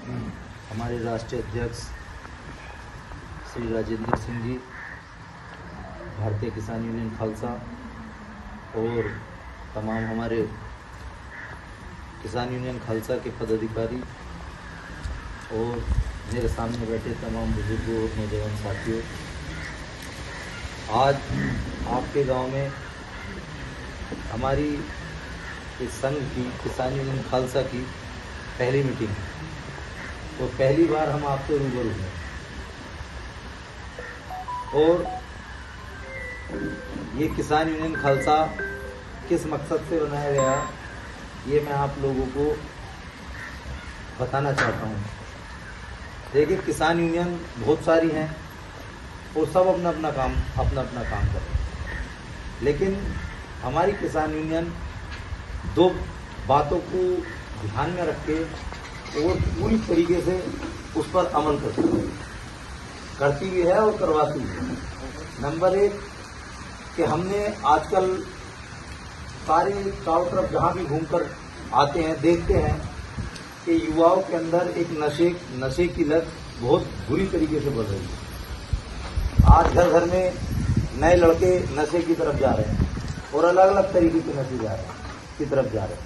हमारे राष्ट्रीय अध्यक्ष श्री राजेंद्र सिंह जी, भारतीय किसान यूनियन खालसा और तमाम हमारे किसान यूनियन खालसा के पदाधिकारी और मेरे सामने बैठे तमाम बुजुर्गों और नौजवान साथियों, आज आपके गांव में हमारी इस संघ की किसान यूनियन खालसा की पहली मीटिंग है और पहली बार हम आपसे रूबरू हैं। और ये किसान यूनियन खालसा किस मकसद से बनाया गया, ये मैं आप लोगों को बताना चाहता हूँ। देखिए, किसान यूनियन बहुत सारी हैं और सब अपना अपना काम करते हैं, लेकिन हमारी किसान यूनियन दो बातों को ध्यान में रख के और पूरी तरीके से उस पर अमल करती भी है और करवाती भी है। नंबर एक कि हमने आजकल सारे चारों तरफ जहाँ भी घूमकर आते हैं देखते हैं कि युवाओं के अंदर एक नशे की लत बहुत बुरी तरीके से बढ़ रही है। आज घर घर में नए लड़के नशे की तरफ जा रहे हैं और अलग अलग तरीके के नशे की तरफ जा रहे हैं।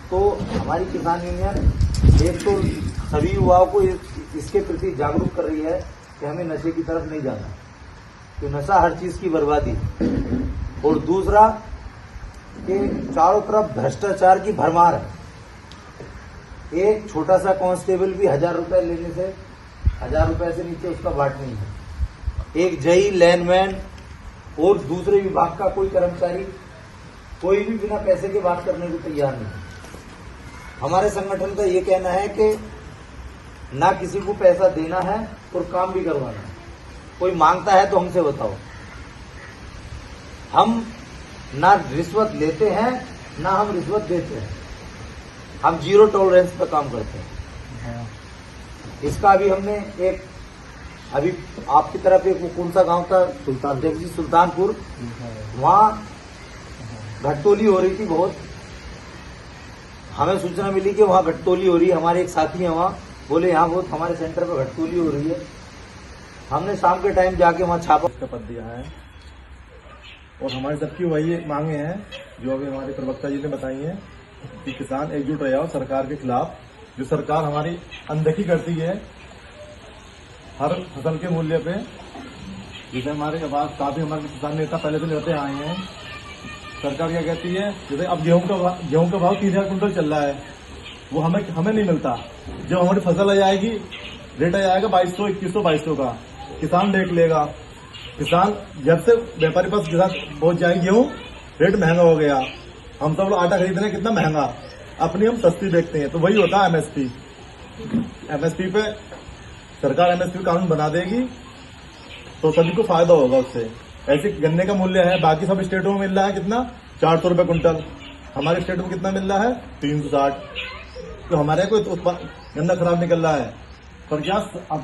तो हमारी किसान यूनियन एक तो सभी युवाओं को इसके प्रति जागरूक कर रही है कि हमें नशे की तरफ नहीं जाना, तो नशा हर चीज की बर्बादी। और दूसरा कि चारों तरफ भ्रष्टाचार की भरमार है। एक छोटा सा कांस्टेबल भी 1000 रुपए लेने से 1000 रुपए से नीचे उसका बाट नहीं है। एक जई, लैंडमैन और दूसरे विभाग का कोई कर्मचारी कोई भी बिना पैसे के बात करने को तैयार नहीं। हमारे संगठन का ये कहना है कि ना किसी को पैसा देना है और काम भी करवाना है। कोई मांगता है तो हमसे बताओ। हम ना रिश्वत लेते हैं ना हम रिश्वत देते हैं। हम जीरो टॉलरेंस पर काम करते हैं। इसका अभी हमने अभी आपकी तरफ एक कौन सा गांव था, सुल्तानपुर, वहां घटतोली हो रही थी। बहुत हमें सूचना मिली कि वहां घटतोली हो रही है। हमारे एक साथी हैं वहां, बोले यहाँ बहुत हमारे सेंटर पर घटतोली हो रही है। हमने शाम के टाइम जाके वहां छापा पद दिया है और हमारी सबकी वही मांगे हैं जो अभी हमारे प्रवक्ता जी ने बताई हैं कि किसान एकजुट रहे हो सरकार के खिलाफ। जो सरकार हमारी अनदेखी करती है हर फसल के मूल्य पे, जैसे हमारे पास काफी हमारे किसान नेता पहले से लड़ते आए हैं। सरकार क्या कहती है, जैसे अब गेहूं का भाव 30,000 कुंटल चल रहा है, वो हमें नहीं मिलता। जब हमारी फसल आ जाएगी, रेट आ जाएगा 2200, 2100, 2200 का, किसान देख लेगा। किसान जब से व्यापारी पास किसान पहुंच जाएंगे, गेहूं रेट महंगा हो गया। हम सब लोग आटा खरीद रहे हैं कितना महंगा, अपनी हम सस्ती बेचते हैं। तो वही होता है एमएसपी पे सरकार एमएसपी कानून बना देगी तो सभी को फायदा होगा उससे। ऐसे गन्ने का मूल्य है बाकी सब स्टेटों में मिल रहा है कितना, 400 रुपए कुंटल। हमारे स्टेट में कितना मिल रहा है, 360। तो हमारे कोई गन्ना खराब निकल रहा है। पर क्या अब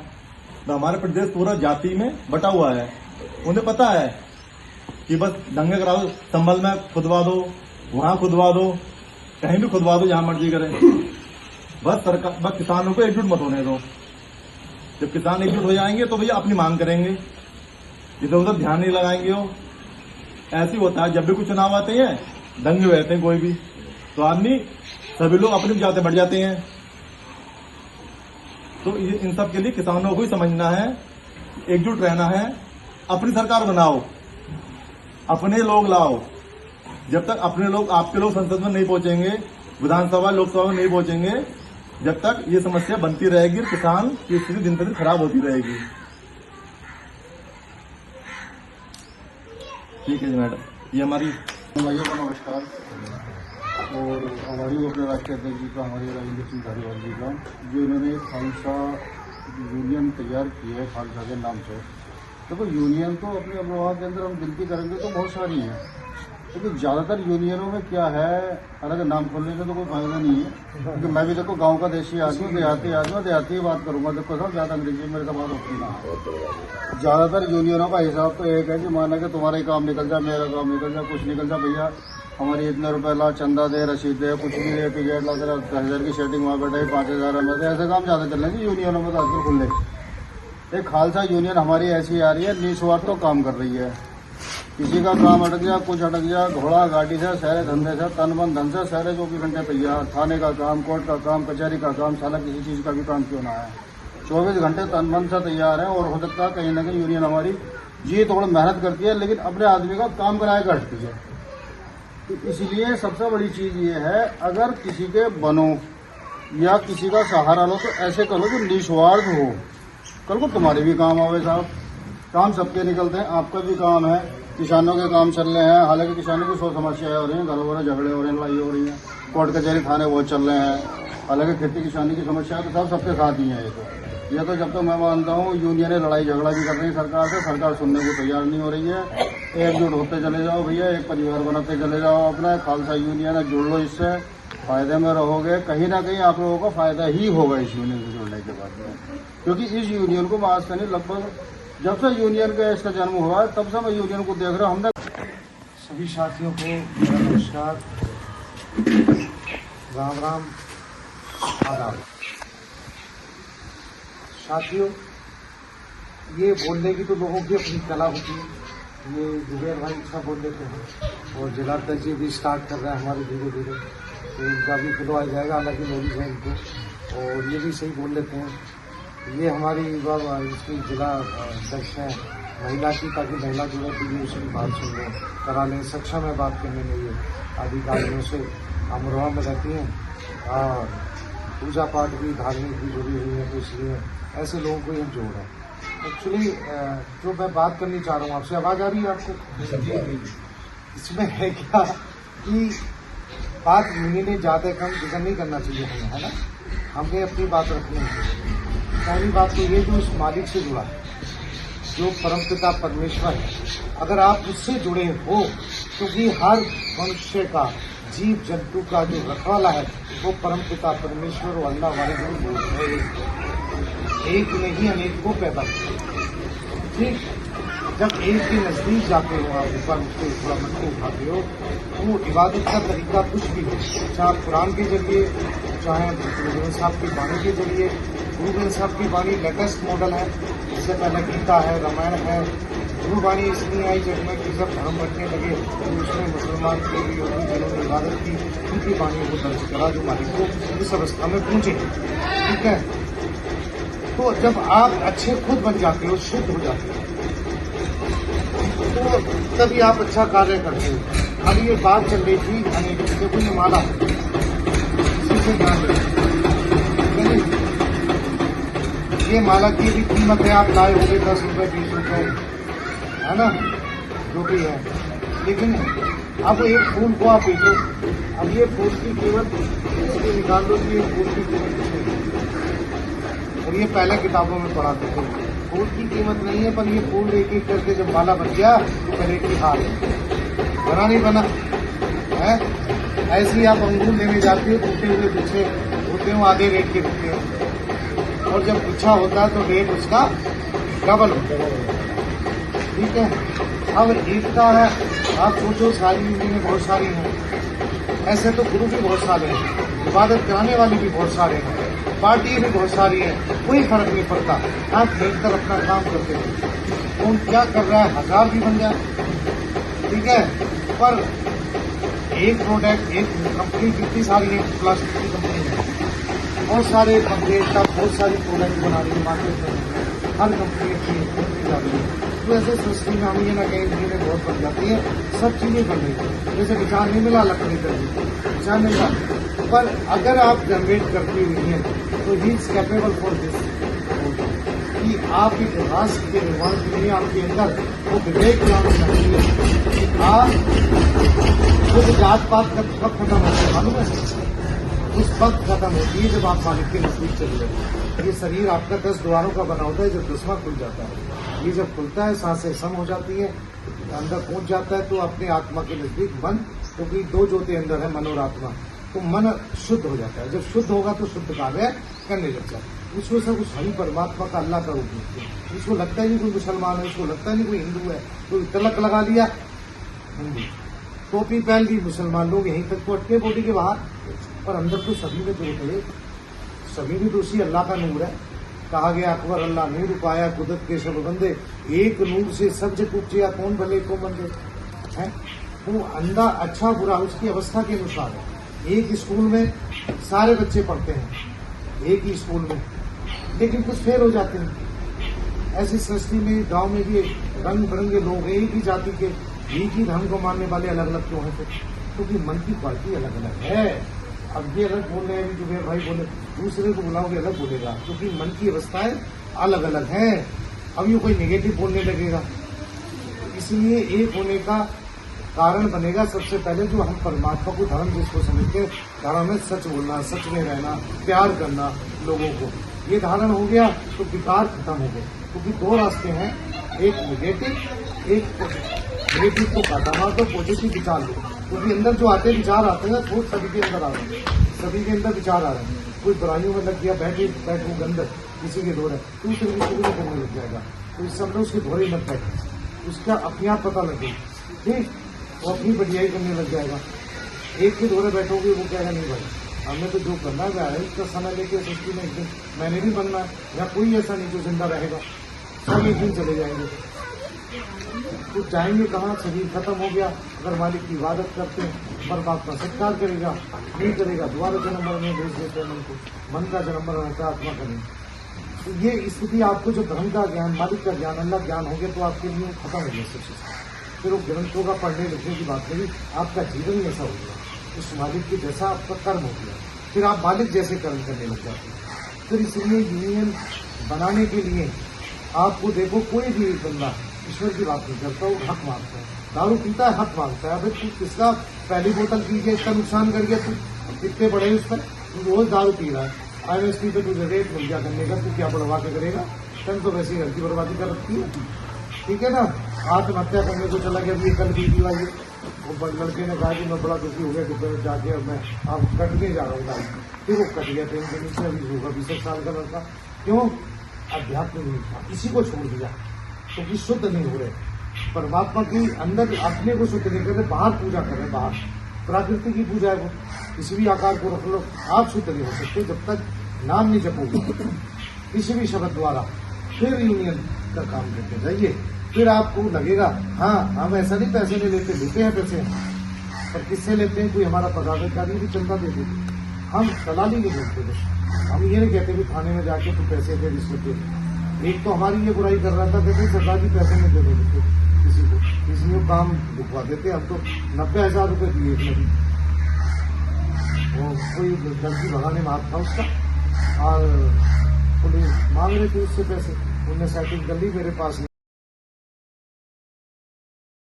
हमारे प्रदेश पूरा जाति में बटा हुआ है। उन्हें पता है कि बस दंगे कराओ, संभल में खुदवा दो, वहां खुदवा दो, कहीं भी खुदवा दो, जहां मर्जी करें। बस किसानों को एकजुट मत होने दो। जब किसान एकजुट हो जाएंगे तो भैया अपनी मांग करेंगे, इधर उधर ध्यान नहीं लगाएंगे। वो ऐसे ही होता है, जब भी कुछ चुनाव आते हैं दंगे रहते हैं कोई भी, तो आदमी सभी लोग अपने जाते बढ़ जाते हैं। तो इन सब के लिए किसानों को ही समझना है, एकजुट रहना है, अपनी सरकार बनाओ, अपने लोग लाओ। जब तक अपने लोग, आपके लोग संसद में नहीं पहुंचेंगे, विधानसभा लोकसभा में नहीं पहुंचेंगे, जब तक ये समस्या बनती रहेगी, किसान की स्थिति दिन प्रतिदिन खराब होती रहेगी। ठीक है जी मैडम, ये हमारी भाइयों को नमस्कार। और हमारी अपने राष्ट्रीय अध्यक्ष जी का, हमारे राजेंद्र सिंह धारीवाल जी का, जो इन्होंने खालसा यूनियन तैयार की है खालसा के नाम से। देखो, यूनियन तो अपने अमरोहा के अंदर हम गिनती करेंगे तो बहुत सारी हैं, लेकिन ज़्यादातर यूनियनों में क्या है, अलग नाम खोलने का तो कोई फायदा नहीं है। क्योंकि मैं भी देखो गांव का देशी आदमी, देहाती बात करूंगा। देखो सब ज़्यादा अंग्रेजी मेरे से बात होती नहीं। ज़्यादातर यूनियनों का हिसाब तो एक है कि माना कि तुम्हारा ही काम निकल जाए, मेरा काम निकल जाए, कुछ निकल जाए, भैया हमारी इतने रुपए ला, चंदा दे, रसीद दे, कुछ भी दे, टिकट ला, 10,000 की सेटिंग वहाँ बैठे 5,000 में, ऐसे काम ज़्यादा चल रहे हैं यूनियनों में तो आजकल खुले। एक खालसा यूनियन हमारी ऐसी आ रही है, निस्वार्थ तो काम कर रही है। किसी का काम अटक जाए, कुछ अटक जाए, घोड़ा गाड़ी से, सारे धंधे से, तन मन धन से, सारे 24 घंटे तैयार। थाने का काम, कोर्ट का काम, कचहरी का काम, साला किसी चीज़ का भी काम क्यों ना है, 24 घंटे तन मन से तैयार है। और हो सकता है कहीं ना कहीं यूनियन हमारी जी थोड़ा मेहनत करती है, लेकिन अपने आदमी का काम कराया करती है। तो इसलिए सबसे बड़ी चीज़ ये है, अगर किसी के बनो या किसी का सहारा लो तो ऐसे करो जो निस्वार्थ हो, कल को तुम्हारे भी काम आवे साहब। काम सबके निकलते हैं, आपका भी काम है, किसानों के काम चल रहे हैं। हालांकि किसानों की 100 समस्याएं हो रही हैं, घरों घरों झगड़े हो रहे हैं, लड़ाई हो रही है, कोर्ट कचहरी थाने वो चल रहे हैं। हालांकि खेती किसानी की समस्या तो सब सबके साथ ही है। ये तो जब तक मैं मानता हूँ यूनियनें लड़ाई झगड़ा भी कर रही है सरकार से, सरकार सुनने को तैयार नहीं हो रही है। एकजुट होते चले जाओ भैया, एक परिवार बनाते चले जाओ अपना। खालसा यूनियन है, जुड़ लो, इससे फायदे में रहोगे। कहीं ना कहीं आप लोगों को फायदा ही होगा इस यूनियन से जुड़ने के बाद में, क्योंकि इस यूनियन को मैं आज से नहीं, लगभग जब से यूनियन का इसका जन्म हुआ तब से मैं यूनियन को देख रहा हूँ। हमने सभी साथियों को मेरा नमस्कार, राम राम, आदाब। साथियों, ये बोलने की तो लोगों की अपनी कला होती है। ये जुबेर भाई अच्छा बोल लेते हैं और जलालत जी भी स्टार्ट कर रहे हैं हमारे धीरे धीरे, तो इनका भी फ्लो आ जाएगा। हालांकि नॉलेज है इनको और ये भी सही बोल लेते हैं। ये हमारी इसकी जिला अध्यक्ष है महिला की, ताकि महिला जुड़े तो ये उसकी बात सुन लें, करा लें, सक्षम है बात करने में। ये अधिकारियों से अमरोहा में रहती हैं और पूजा पाठ भी धार्मिक भी जुड़ी हुई है, तो इसलिए ऐसे लोगों को ये जोड़ है। एक्चुअली जो मैं बात करनी चाह रहा हूँ आपसे, आवाज़ आ रही है आपको? इसमें है क्या कि बात महीने ज़्यादा कम जिक्र नहीं करना चाहिए हमें, है ना। हमें अपनी बात रखनी है। पहली बात तो ये, जो इस मालिक से जुड़ा है, जो परमपिता परमेश्वर है, अगर आप उससे जुड़े हो, क्योंकि हर मनुष्य का, जीव जंतु का जो रखवाला है वो परमपिता परमेश्वर और अल्लाह वाले है। एक नहीं अनेक को पैदा करता। ठीक, जब एक के नजदीक जाते हो आप, ऊपर उसको थोड़ा मन को उठाते हो, तो इबादत का तरीका कुछ भी हो, चाहे कुरान के जरिए, चाहे गुरु साहब की वाणी के जरिए। गुरु साहब की वाणी लेटेस्ट मॉडल है, इससे पहले गीता है, रामायण है। गुरु वाणी इसलिए आई जब में कि जब धर्म बढ़ने लगे तो उसमें मुसलमान के भी योगी जिन्होंने इबादत की, उनकी वाणी को दर्ज करा, जो मालिक को इस अवस्था में पहुंचे। ठीक है, तो जब आप अच्छे खुद बन जाते हो, शुद्ध हो जाते हो, तो तभी आप अच्छा कार्य करते हो। अब ये बात चल रही थी अनेक, देखो ये माला इसी से ध्यान रखें। ये माला की भी कीमत है, आप लाए होंगे 10 रुपए 20 रुपए, है ना, जो भी है। लेकिन अब एक फूल को आप बेचो, अब ये फूल की कीमत इसलिए निकाल दो कि ये फूल की कीमत नहीं। और ये पहले किताबों में पढ़ाते थे, फूल की कीमत नहीं है, पर ये फूल एक एक करके जब माला बन गया तो पहले की हार बना नहीं बना है। ऐसे ही आप अंगूर लेने जाते हो, टूटे हुए पीछे होते हो, आधे रेट के बिकते हैं, और जब गुच्छा होता है तो रेट उसका डबल होता है। ठीक है, अब एकता है, आप सोचो सारी यूनियनें बहुत सारी हैं, ऐसे तो गुरु भी बहुत सारे हैं, इबादत कराने वाले भी बहुत सारे हैं, पार्टी भी बहुत सारी है, कोई फर्क नहीं पड़ता। आप मिलकर अपना काम करते हैं, कौन क्या कर रहा है, 1000 भी बन जाए, ठीक है। पर एक प्रोडक्ट, एक कंपनी कितनी सारी है, प्लास्टिक की कंपनी है, बहुत सारे कंपनी का बहुत सारी प्रोडक्ट बना रही है मार्केट में, हर कंपनी की जा रही है। तो ऐसे सस्ती में हम ये ना कहीं चीजें बहुत बन जाती है, सब चीजें बन रही है। जैसे किसान नहीं मिला, लकड़ी कर दी, किसान नहीं मिला, पर अगर आप जनरेट करती हुई हैं तो he is capable for this, कि आप इतिहास के निर्माण के लिए आपके अंदर वो विवेक लाना चाहिए कि आप खुद जात पात का कब खत्म होता है मालूम है? उस वक्त खत्म होती है जब आप मालिक के नजदीक चले जाते। ये शरीर आपका 10 द्वारों का बना होता है, जब 10वां खुल जाता है, ये जब खुलता है सांसें सम हो जाती है, अंदर पहुंच जाता है, तो अपने आत्मा के नजदीक मन, क्योंकि 2 ज्योति अंदर है, मन और आत्मा, तो मन शुद्ध हो जाता है। जब शुद्ध होगा तो शुद्ध कार्य करने लग जाता है। उसमें सब उस हरि परमात्मा का अल्लाह का रूप है। उसको लगता है नहीं कोई मुसलमान है, उसको लगता है नहीं कोई हिंदू है, कोई तिलक लगा लिया हिंदू, टोपी पहन ली, मुसलमान लोग यहीं तक तो अटके बॉडी के बाहर, पर अंदर तो सभी में जोत है, सभी में तो उसी अल्लाह का नूर है। कहा गया अकबर अल्लाह नूर पाया कुदरत के सब बंदे, एक नूर से सब जग उपजिया कौन भले को बंदे है। वो अंधा अच्छा बुरा उसकी अवस्था के अनुसार है। एक स्कूल में सारे बच्चे पढ़ते हैं, एक ही स्कूल में, लेकिन कुछ फेल हो जाते हैं। ऐसी सृष्टि में गांव में भी रंग बिरंगे लोग हैं, एक ही जाति के, एक ही धर्म को मानने वाले अलग अलग क्यों हैं? क्योंकि मन की क्वालिटी अलग अलग है। अब ये अलग बोल रहे हैं, जुबेर भाई बोले, दूसरे को बुलाओगे अलग बोलेगा, क्योंकि मन की अवस्थाएं अलग अलग हैं। अब ये कोई नेगेटिव बोलने लगेगा, इसलिए एक होने का कारण बनेगा सबसे पहले जो हम परमात्मा को धर्म जिसको समझते हैं, धर्म में सच बोलना, सच में रहना, प्यार करना लोगों को, ये धारण हो गया तो विकार खत्म हो गए। क्योंकि दो रास्ते हैं, एक नेगेटिव, एक पॉजिटिव। नेगेटिव को काटा मार, तो पॉजिटिव विचार लो, क्योंकि अंदर जो आते विचार आते हैं वो सभी के अंदर आ रहे हैं, सभी के अंदर विचार आ रहे हैं। कोई बुराइयों में लग गया, बैठू गंदर किसी के दौरे, तो उसे भी शुरू करने लग जाएगा, तो इस सब में उसके दौरे मत बैठे, उसका अपने आप पता लगेगा, ठीक, वो अपनी बढ़ियाई करने लग जाएगा। एक के दौरे बैठोगे वो कहेगा नहीं भाई हमने तो जो करना है इसका समय लेके सृष्टि में एक दिन मैंने भी बनना है, या कोई ऐसा नहीं जो जिंदा रहेगा, सब एक दिन चले जाएंगे। तो जाएंगे कहाँ? शरीर खत्म हो गया, अगर मालिक की इबादत करते हैं परमात्मा सत्कार करेगा, नहीं करेगा दोबारा जन्म मरण में भेज देते हैं मन को, मन का जन्म मरण होता है, आत्मा का नहीं। तो ये स्थिति आपको जो धर्म का ज्ञान, मालिक का ज्ञान, अल्लाह ज्ञान हो गया तो आपके लिए खत्म हो गया सब चीज। फिर वो ग्रंथों का पढ़ने लिखने की बात नहीं, आपका जीवन ही ऐसा हो गया, उस मालिक के जैसा आपका कर्म हो गया, फिर आप मालिक जैसे कर्म करने लग जाते हैं। फिर इसलिए यूनियन बनाने के लिए आपको देखो, कोई भी बंदा ईश्वर की बात नहीं करता, वो हक मांगता है, दारू पीता है हक मांगता है। अबे तू किसका पहली बोतल पी के इसका नुकसान कर गया, तू कितने बड़े उस पर, तू रोज दारू पी रहा है, IMSP पे तुझे रेट मिल गया करने का, तू क्या बढ़वा के करेगा? तन तो वैसे ही घर की बर्बादी कर रखी है, ठीक है ना। आत्महत्या करने को चला गया, अभी कल बीती वाली वो लड़के ने कहा कि मैं बड़ा दुखी हो गया, डिब्बे में जाके अब मैं अब कटने जा रहा हूँ गाड़ी, फिर वो कट गया ट्रेन के नीचे, अभी होगा 20 साल का लड़का। क्यों? अध्यात्म नहीं था, इसी को छोड़ दिया, क्योंकि तो शुद्ध नहीं हो रहे, परमात्मा की अंदर अपने को शुद्ध नहीं कर रहे, बाहर पूजा कर रहे, बाहर प्रकृति की पूजा है, वो किसी भी आकार को रख लो, आप शुद्ध नहीं हो सकते जब तक नाम नहीं जपोगे किसी भी शब्द द्वारा। फिर यूनियन का काम करते जाइए, फिर आपको लगेगा हाँ हम ऐसा नहीं पैसे नहीं लेते हैं पैसे, पर किससे लेते हैं? कोई हमारा पदाधिकारी भी चंदा देते, हम दलाली नहीं बोलते थे, हम ये नहीं कहते कि थाने में जाके तो पैसे दे, रिश्वत दे। एक तो हमारी ये बुराई कर रहा था, कहते सरकार जी पैसे नहीं दे देते किसी को, इसलिए काम रुकवा देते। हम तो 90,000 रुपये दिए एक महीने, वो कोई गलती भगाने में हाथ था उसका, और पुलिस मांग रही थी उससे पैसे, उनने सेटिंग कर ली, मेरे पास